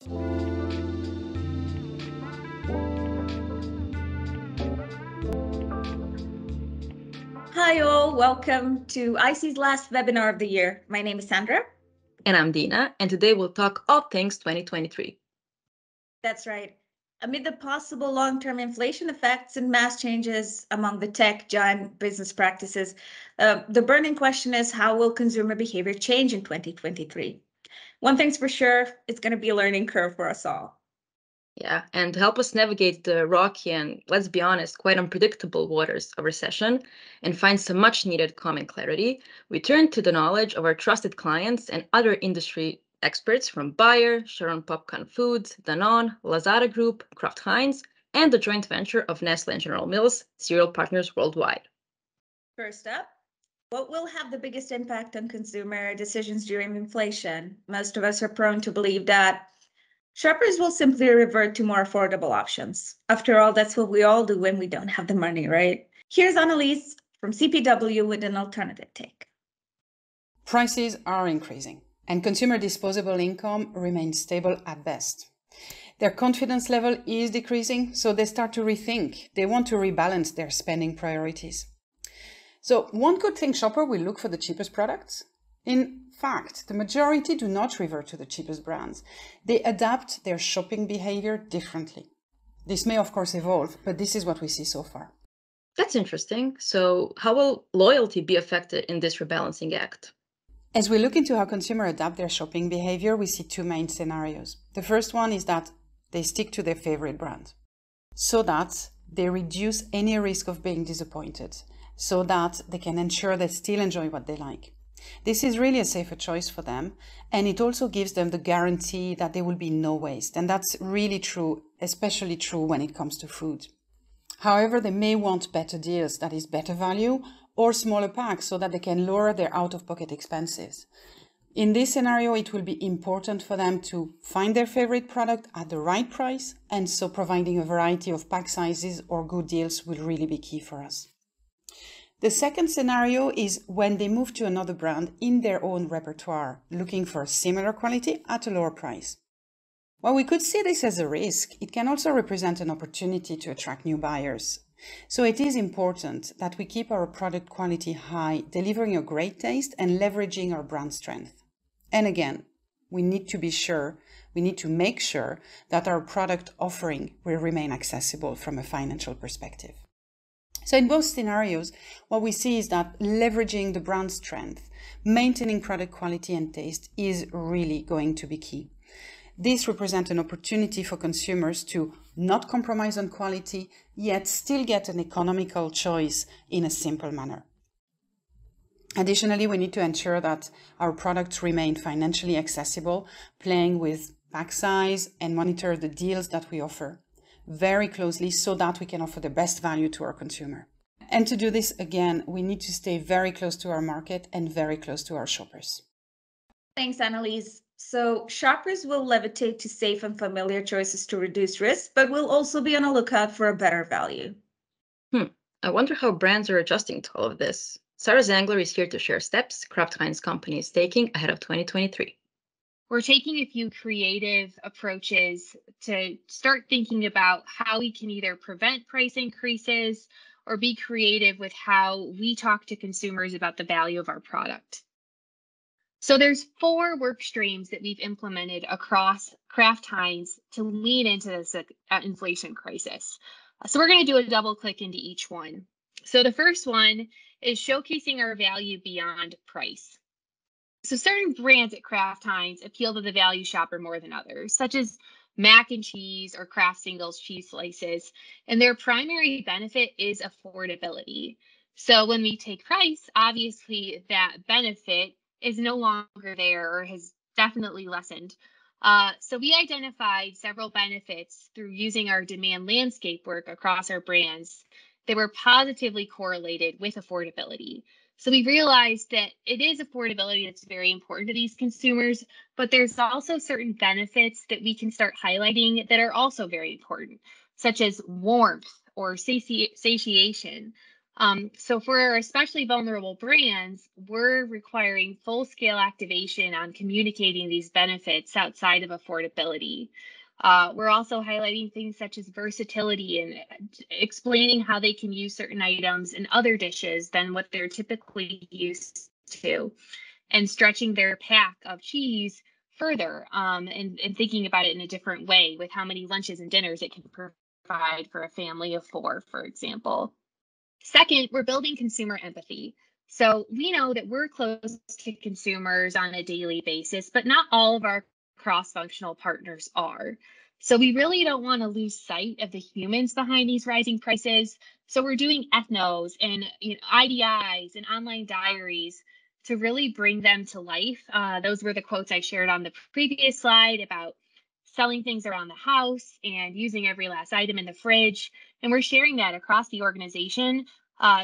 Hi all, welcome to EyeSee's last webinar of the year. My name is Sandra. And I'm Dina, and today we'll talk all things 2023. That's right. Amid the possible long-term inflation effects and mass changes among the tech giant business practices, the burning question is, how will consumer behavior change in 2023? One thing's for sure, it's going to be a learning curve for us all. Yeah, and to help us navigate the rocky and, let's be honest, quite unpredictable waters of recession and find some much needed common clarity, we turn to the knowledge of our trusted clients and other industry experts from Bayer, Charoen Pokphand Foods, Danone, Lazada Group, Kraft Heinz, and the joint venture of Nestlé General Mills, cereal partners worldwide. First up, what will have the biggest impact on consumer decisions during inflation? Most of us are prone to believe that shoppers will simply revert to more affordable options. After all, that's what we all do when we don't have the money, right? Here's Annalise from CPW with an alternative take. Prices are increasing, and consumer disposable income remains stable at best. Their confidence level is decreasing, so they start to rethink. They want to rebalance their spending priorities. So one could think shopper will look for the cheapest products. In fact, the majority do not revert to the cheapest brands. They adapt their shopping behavior differently. This may, of course, evolve, but this is what we see so far. That's interesting. So how will loyalty be affected in this rebalancing act? As we look into how consumers adapt their shopping behavior, we see two main scenarios. The first one is that they stick to their favorite brand so that they reduce any risk of being disappointed, so that they can ensure they still enjoy what they like. This is really a safer choice for them, and it also gives them the guarantee that there will be no waste. And that's really true, especially true when it comes to food. However, they may want better deals, that is better value, or smaller packs so that they can lower their out-of-pocket expenses. In this scenario, it will be important for them to find their favorite product at the right price, and so providing a variety of pack sizes or good deals will really be key for us. The second scenario is when they move to another brand in their own repertoire, looking for similar quality at a lower price. While we could see this as a risk, it can also represent an opportunity to attract new buyers. So it is important that we keep our product quality high, delivering a great taste and leveraging our brand strength. And again, we need to make sure that our product offering will remain accessible from a financial perspective. So in both scenarios, what we see is that leveraging the brand strength, maintaining product quality and taste is really going to be key. This represents an opportunity for consumers to not compromise on quality, yet still get an economical choice in a simple manner. Additionally, we need to ensure that our products remain financially accessible, playing with pack size and monitor the deals that we offer very closely so that we can offer the best value to our consumer. And to do this, again, we need to stay very close to our market and very close to our shoppers. Thanks, Annalise. So shoppers will levitate to safe and familiar choices to reduce risk, but will also be on the lookout for a better value. I wonder how brands are adjusting to all of this. Sarah Zangler is here to share steps Kraft Heinz Company is taking ahead of 2023. We're taking a few creative approaches to start thinking about how we can either prevent price increases or be creative with how we talk to consumers about the value of our product. So there's 4 work streams that we've implemented across Kraft Heinz to lean into this inflation crisis. So we're going to do a double click into each one. So the first one is showcasing our value beyond price. So certain brands at Kraft Heinz appeal to the value shopper more than others, such as mac and cheese or Kraft Singles cheese slices, and their primary benefit is affordability. So when we take price, obviously that benefit is no longer there or has definitely lessened. So we identified several benefits through using our demand landscape work across our brands that were positively correlated with affordability. So we realized that it is affordability that's very important to these consumers, but there's also certain benefits that we can start highlighting that are also very important, such as warmth or satiation, So for our especially vulnerable brands, we're requiring full-scale activation on communicating these benefits outside of affordability. We're also highlighting things such as versatility and explaining how they can use certain items in other dishes than what they're typically used to, and stretching their pack of cheese further, and thinking about it in a different way with how many lunches and dinners it can provide for a family of 4, for example. Second, we're building consumer empathy. So we know that we're close to consumers on a daily basis, but not all of our cross-functional partners are. So we really don't want to lose sight of the humans behind these rising prices. So we're doing ethnos and IDIs and online diaries to really bring them to life. Those were the quotes I shared on the previous slide about selling things around the house and using every last item in the fridge. And we're sharing that across the organization,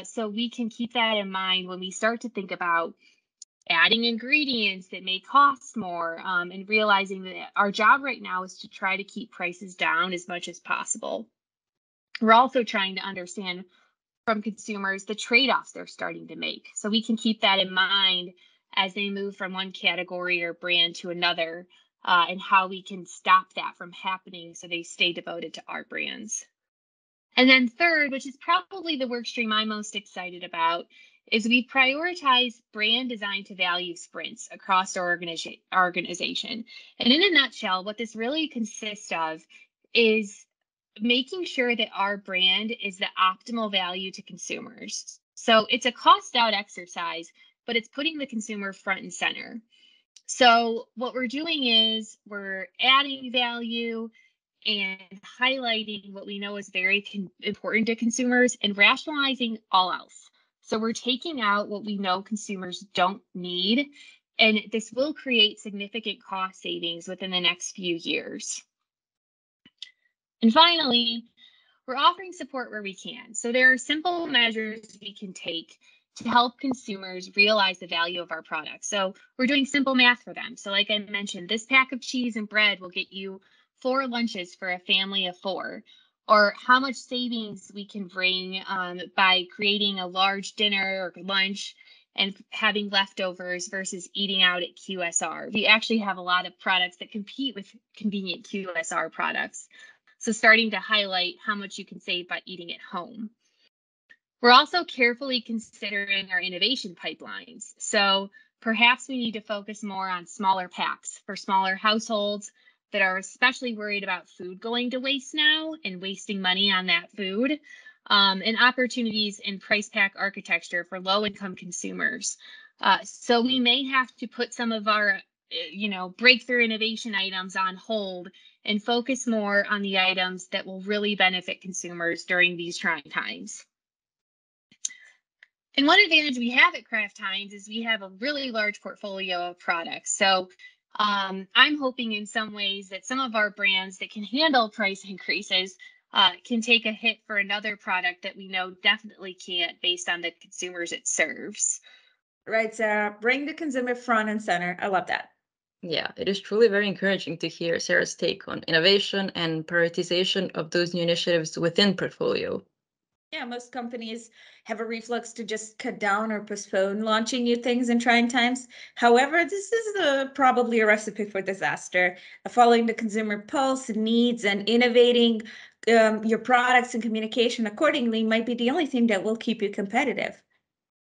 so we can keep that in mind when we start to think about adding ingredients that may cost more, and realizing that our job right now is to try to keep prices down as much as possible. We're also trying to understand from consumers the trade-offs they're starting to make, so we can keep that in mind as they move from one category or brand to another, and how we can stop that from happening so they stay devoted to our brands. And then third, which is probably the work stream I'm most excited about, is we prioritize brand design to value sprints across our organization. And in a nutshell, what this really consists of is making sure that our brand is the optimal value to consumers. So it's a cost out exercise, but it's putting the consumer front and center. So what we're doing is we're adding value and highlighting what we know is very important to consumers and rationalizing all else. So we're taking out what we know consumers don't need, and this will create significant cost savings within the next few years. And finally, we're offering support where we can. So there are simple measures we can take to help consumers realize the value of our products. So we're doing simple math for them. So like I mentioned, this pack of cheese and bread will get you 4 lunches for a family of 4, or how much savings we can bring by creating a large dinner or lunch and having leftovers versus eating out at QSR. We actually have a lot of products that compete with convenient QSR products. So starting to highlight how much you can save by eating at home. We're also carefully considering our innovation pipelines. So perhaps we need to focus more on smaller packs for smaller households that are especially worried about food going to waste now and wasting money on that food, and opportunities in price pack architecture for low-income consumers. So we may have to put some of our breakthrough innovation items on hold and focus more on the items that will really benefit consumers during these trying times. And one advantage we have at Kraft Heinz is we have a really large portfolio of products. So I'm hoping in some ways that some of our brands that can handle price increases can take a hit for another product that we know definitely can't based on the consumers it serves. Right, Sarah. Bring the consumer front and center. I love that. Yeah, it is truly very encouraging to hear Sarah's take on innovation and prioritization of those new initiatives within portfolio. Yeah, most companies have a reflex to just cut down or postpone launching new things in trying times. However, this is probably a recipe for disaster. Following the consumer pulse, needs, and innovating your products and communication accordingly might be the only thing that will keep you competitive.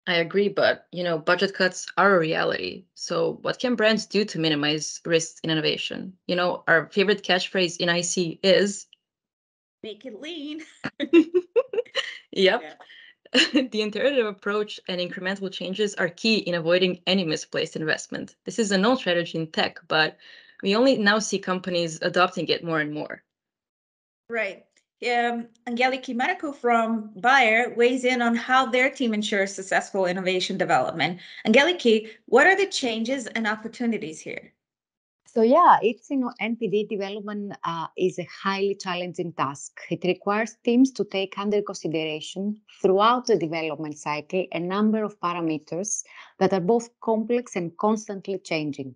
I agree, but budget cuts are a reality. So what can brands do to minimize risks in innovation? Our favorite catchphrase in EyeSee is make it lean. Yep. Yeah. The iterative approach and incremental changes are key in avoiding any misplaced investment. This is a known strategy in tech, but we only now see companies adopting it more and more. Right. Angeliki Medico from Bayer weighs in on how their team ensures successful innovation development. Angeliki, what are the changes and opportunities here? So yeah, NPD development is a highly challenging task. It requires teams to take under consideration throughout the development cycle a number of parameters that are both complex and constantly changing.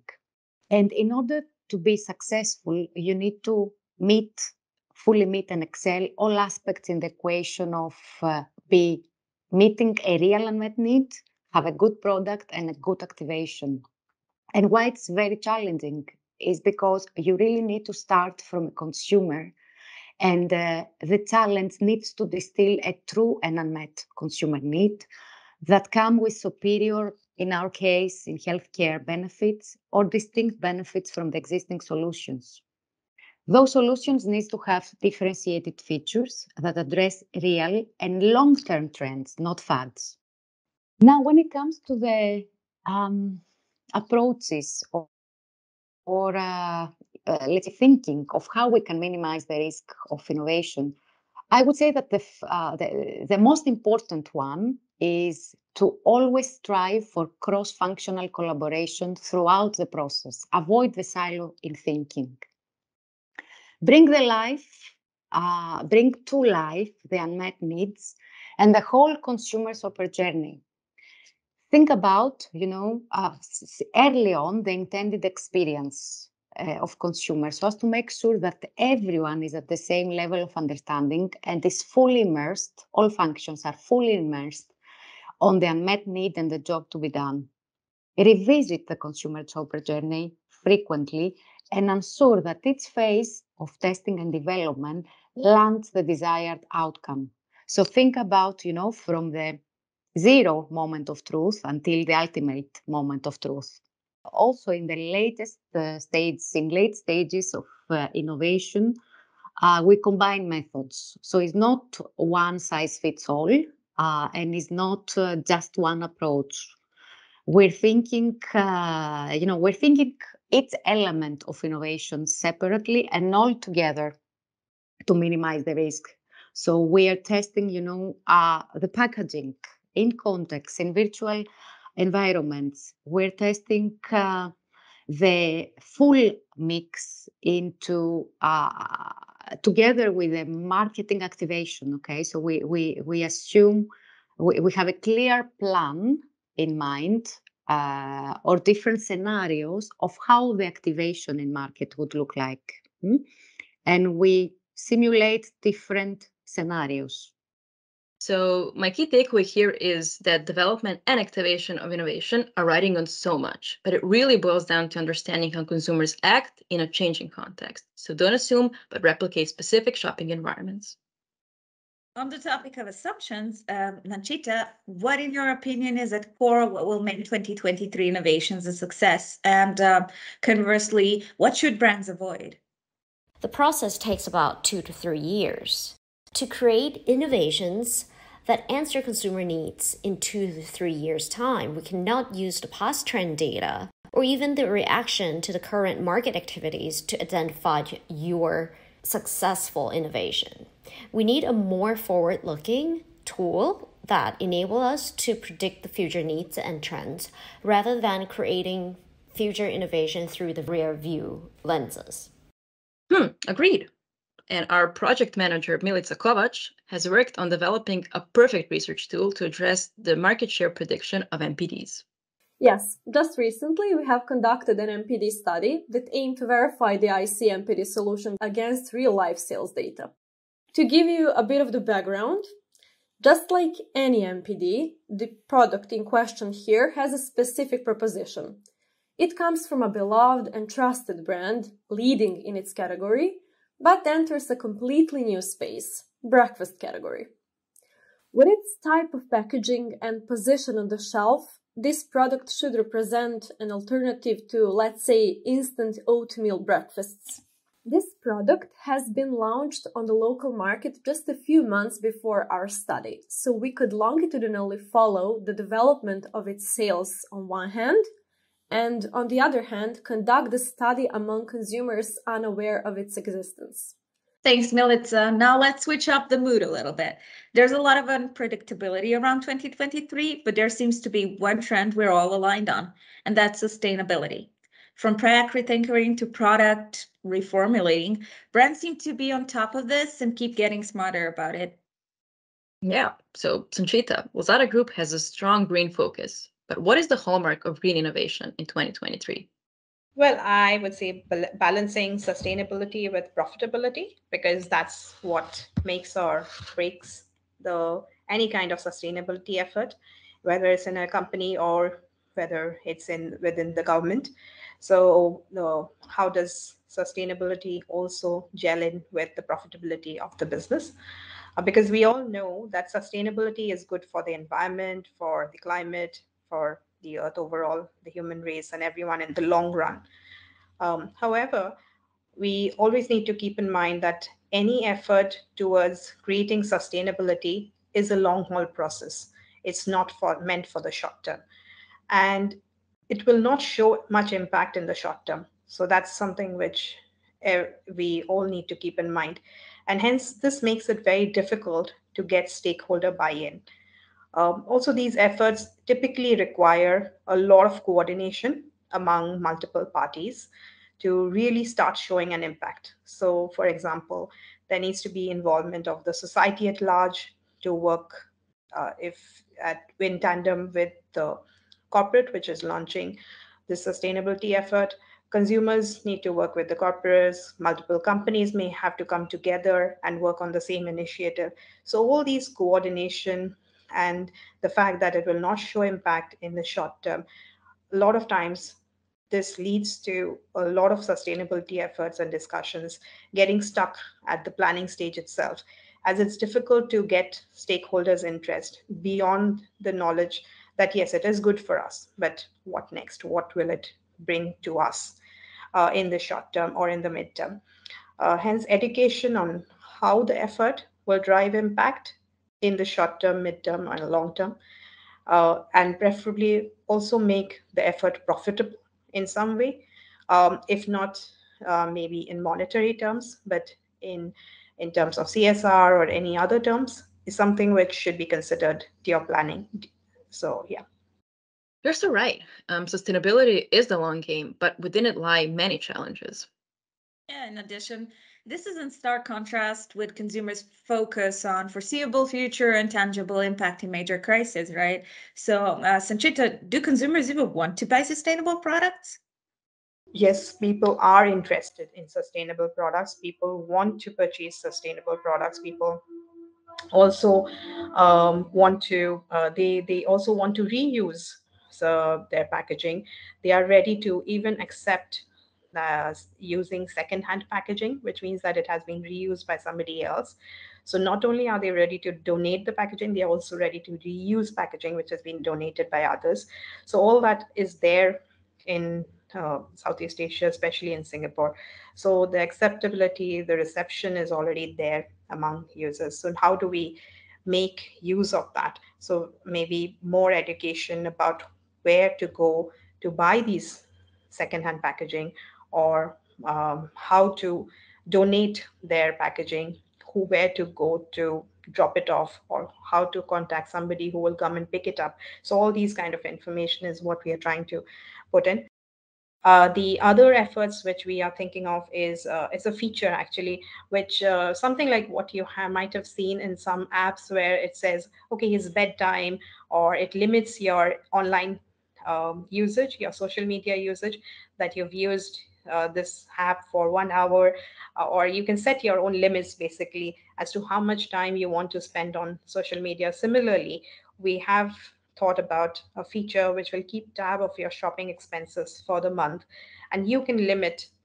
And in order to be successful, you need to fully meet and excel all aspects in the equation of be meeting a real unmet need, have a good product and a good activation. And why it's very challenging is because you really need to start from a consumer, and the challenge needs to distill a true and unmet consumer need that come with superior, in our case, in healthcare benefits or distinct benefits from the existing solutions. Those solutions need to have differentiated features that address real and long-term trends, not fads. Now, when it comes to the approaches or let's say thinking of how we can minimize the risk of innovation, I would say that the most important one is to always strive for cross-functional collaboration throughout the process. Avoid the silo in thinking. Bring to life the unmet needs and the whole consumer shopper journey. Think about, early on the intended experience of consumers, so as to make sure that everyone is at the same level of understanding and is fully immersed, all functions are fully immersed on the unmet need and the job to be done. Revisit the consumer shopper journey frequently and ensure that each phase of testing and development lands the desired outcome. So think about, from the zero moment of truth until the ultimate moment of truth. Also, in the late stages of innovation, we combine methods. So it's not one size fits all, and it's not just one approach. We're thinking, each element of innovation separately and all together to minimize the risk. So we are testing, the packaging in context, in virtual environments. We're testing the full mix into together with the marketing activation. Okay, so we assume we have a clear plan in mind or different scenarios of how the activation in market would look like, and we simulate different scenarios. So my key takeaway here is that development and activation of innovation are riding on so much, but it really boils down to understanding how consumers act in a changing context. So don't assume, but replicate specific shopping environments. On the topic of assumptions, Nanchita, what in your opinion is at core what will make 2023 innovations a success? And conversely, what should brands avoid? The process takes about 2 to 3 years. To create innovations that answer consumer needs in 2 to 3 years' time, we cannot use the past trend data or even the reaction to the current market activities to identify your successful innovation. We need a more forward-looking tool that enable us to predict the future needs and trends rather than creating future innovation through the rear view lenses. Agreed. And our project manager, Milica Kovac, has worked on developing a perfect research tool to address the market share prediction of NPDs. Yes, just recently we have conducted an NPD study that aimed to verify the EyeSee NPD solution against real-life sales data. To give you a bit of the background, just like any NPD, the product in question here has a specific proposition. It comes from a beloved and trusted brand, leading in its category, but enters a completely new space, breakfast category. With its type of packaging and position on the shelf, this product should represent an alternative to, let's say, instant oatmeal breakfasts. This product has been launched on the local market just a few months before our study, so we could longitudinally follow the development of its sales on one hand, and on the other hand, conduct the study among consumers unaware of its existence. Thanks, Milica. Now let's switch up the mood a little bit. There's a lot of unpredictability around 2023, but there seems to be one trend we're all aligned on, and that's sustainability. From product rethinkering to product reformulating, brands seem to be on top of this and keep getting smarter about it. Yeah, so Sanchita, Lazada Group has a strong green focus, but what is the hallmark of green innovation in 2023? Well, I would say balancing sustainability with profitability, because that's what makes or breaks the any kind of sustainability effort, whether it's in a company or whether it's within the government. So how does sustainability also gel in with the profitability of the business? Because we all know that sustainability is good for the environment, for the climate, for the earth overall, the human race, and everyone in the long run. However, we always need to keep in mind that any effort towards creating sustainability is a long haul process. It's not meant for the short term. And it will not show much impact in the short term. So that's something which we all need to keep in mind. And hence, this makes it very difficult to get stakeholder buy in. Also, these efforts typically require a lot of coordination among multiple parties to really start showing an impact. So, for example, there needs to be involvement of the society at large to work in tandem with the corporate, which is launching this sustainability effort. Consumers need to work with the corporates. Multiple companies may have to come together and work on the same initiative. So all these coordination and the fact that it will not show impact in the short term, a lot of times this leads to a lot of sustainability efforts and discussions getting stuck at the planning stage itself, as it's difficult to get stakeholders' interest beyond the knowledge that yes, it is good for us, but what next? What will it bring to us in the short term or in the midterm? Hence, education on how the effort will drive impact in the short term, midterm, and long term, and preferably also make the effort profitable in some way, if not maybe in monetary terms, but in terms of CSR or any other terms, is something which should be considered to your planning. So yeah. You're so right. Sustainability is the long game, but within it lie many challenges. Yeah, in addition, this is in stark contrast with consumers' focus on foreseeable future and tangible impact in major crises, right? So, Sanchita, do consumers even want to buy sustainable products? Yes, people are interested in sustainable products. People want to purchase sustainable products. People also want to they also want to reuse their packaging. They are ready to even accept using second-hand packaging, which means that it has been reused by somebody else. So not only are they ready to donate the packaging, they are also ready to reuse packaging which has been donated by others. So all that is there in Southeast Asia, especially in Singapore. So the acceptability, the reception is already there among users. So how do we make use of that? So maybe more education about where to go to buy these secondhand packaging, or how to donate their packaging, where to go to drop it off, or how to contact somebody who will come and pick it up. So all these kind of information is what we are trying to put in. The other efforts which we are thinking of is a feature actually, which something like what you might have seen in some apps where it says, okay, it's bedtime, or it limits your online usage, your social media usage, that you've used this app for 1 hour, or you can set your own limits basically as to how much time you want to spend on social media. Similarly, we have thought about a feature which will keep tab of your shopping expenses for the month, and you can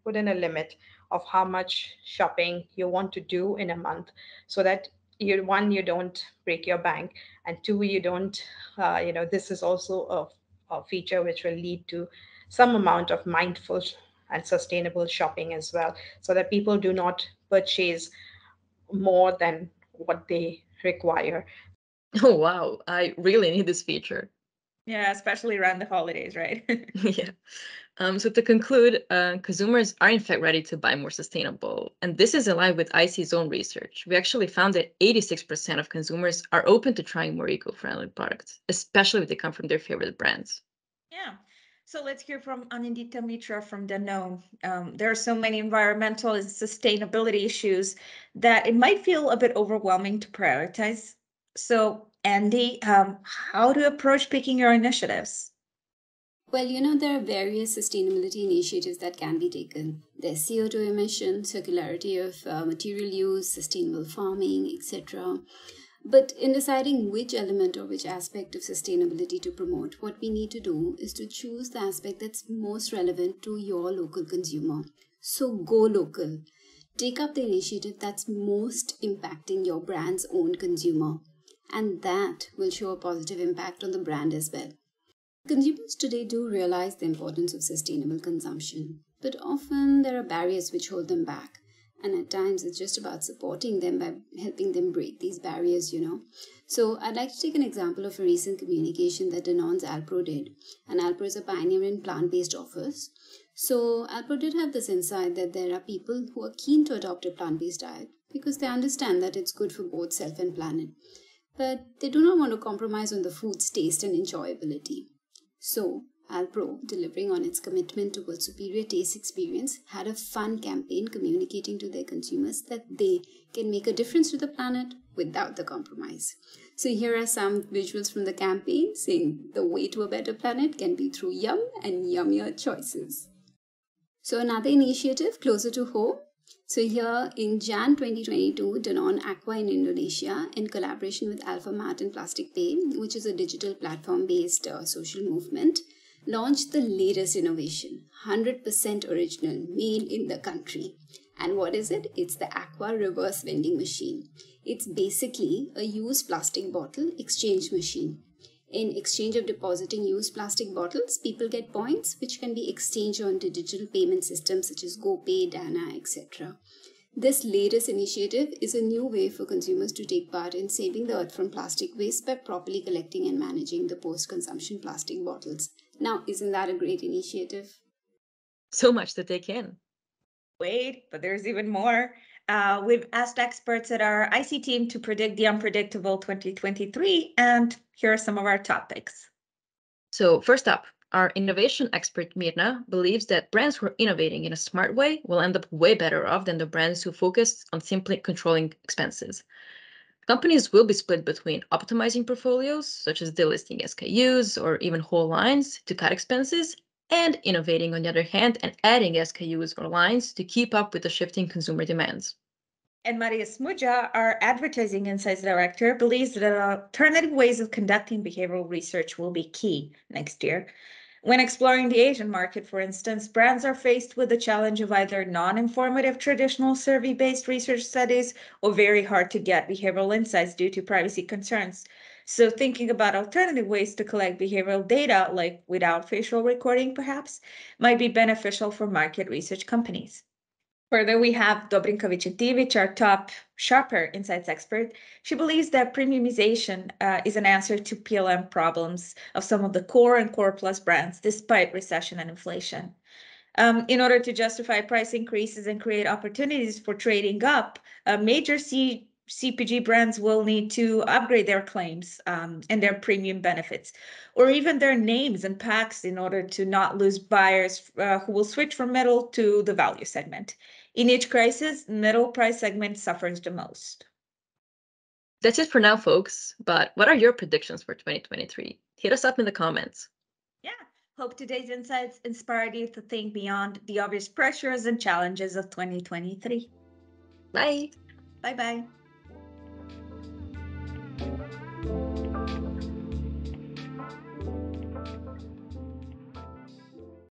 put in a limit of how much shopping you want to do in a month, so that you don't break your bank, and two, you don't this is also a feature which will lead to some amount of mindful and sustainable shopping as well, so that people do not purchase more than what they require. Oh, wow. I really need this feature. Yeah, especially around the holidays, right? Yeah. So to conclude, consumers are in fact ready to buy more sustainable. And this is in line with EyeSee's own research. We actually found that 86% of consumers are open to trying more eco-friendly products, especially if they come from their favorite brands. Yeah. So let's hear from Anindita Mitra from Danone. There are so many environmental and sustainability issues that it might feel a bit overwhelming to prioritize. So, Andy, how to approach picking your initiatives? Well, there are various sustainability initiatives that can be taken. There's CO2 emission, circularity of material use, sustainable farming, etc. But in deciding which element or which aspect of sustainability to promote, what we need to do is to choose the aspect that's most relevant to your local consumer. So go local. Take up the initiative that's most impacting your brand's own consumer, and that will show a positive impact on the brand as well. Consumers today do realize the importance of sustainable consumption, but often there are barriers which hold them back. And at times it's just about supporting them by helping them break these barriers, So I'd like to take an example of a recent communication that Danone's Alpro did. And Alpro is a pioneer in plant-based offers. So Alpro did have this insight that there are people who are keen to adopt a plant-based diet because they understand that it's good for both self and planet. But they do not want to compromise on the food's taste and enjoyability. So Alpro, delivering on its commitment towards superior taste experience, had a fun campaign communicating to their consumers that they can make a difference to the planet without the compromise. So here are some visuals from the campaign saying the way to a better planet can be through yum and yummier choices. So another initiative closer to home. So here in Jan 2022, Danone Aqua in Indonesia, in collaboration with Alpha Mart and Plastic Pay, which is a digital platform-based social movement, launched the latest innovation, 100% original, made in the country. And what is it? It's the Aqua Reverse Vending Machine. It's basically a used plastic bottle exchange machine. In exchange of depositing used plastic bottles, people get points which can be exchanged onto digital payment systems such as GoPay, Dana, etc. This latest initiative is a new way for consumers to take part in saving the earth from plastic waste by properly collecting and managing the post-consumption plastic bottles. Now, isn't that a great initiative? So much to take in. Wait, but there's even more. We've asked experts at our EyeSee team to predict the unpredictable 2023, and here are some of our topics. So first up, our innovation expert Mirna believes that brands who are innovating in a smart way will end up way better off than the brands who focus on simply controlling expenses. Companies will be split between optimizing portfolios, such as delisting SKUs or even whole lines to cut expenses, and innovating on the other hand and adding SKUs or lines to keep up with the shifting consumer demands. And Maria Smuja, our advertising insights director, believes that alternative ways of conducting behavioral research will be key next year. When exploring the Asian market, for instance, brands are faced with the challenge of either non-informative traditional survey-based research studies or very hard to get behavioral insights due to privacy concerns. So thinking about alternative ways to collect behavioral data, like without facial recording perhaps, might be beneficial for market research companies. Further, we have Dobrinka Vicentivic, our top shopper insights expert. She believes that premiumization is an answer to PLM problems of some of the core and core plus brands, despite recession and inflation. In order to justify price increases and create opportunities for trading up, major CPG brands will need to upgrade their claims and their premium benefits, or even their names and packs in order to not lose buyers who will switch from middle to the value segment. In each crisis, middle price segment suffers the most. That's it for now, folks. But what are your predictions for 2023? Hit us up in the comments. Yeah, hope today's insights inspired you to think beyond the obvious pressures and challenges of 2023. Bye. Bye-bye.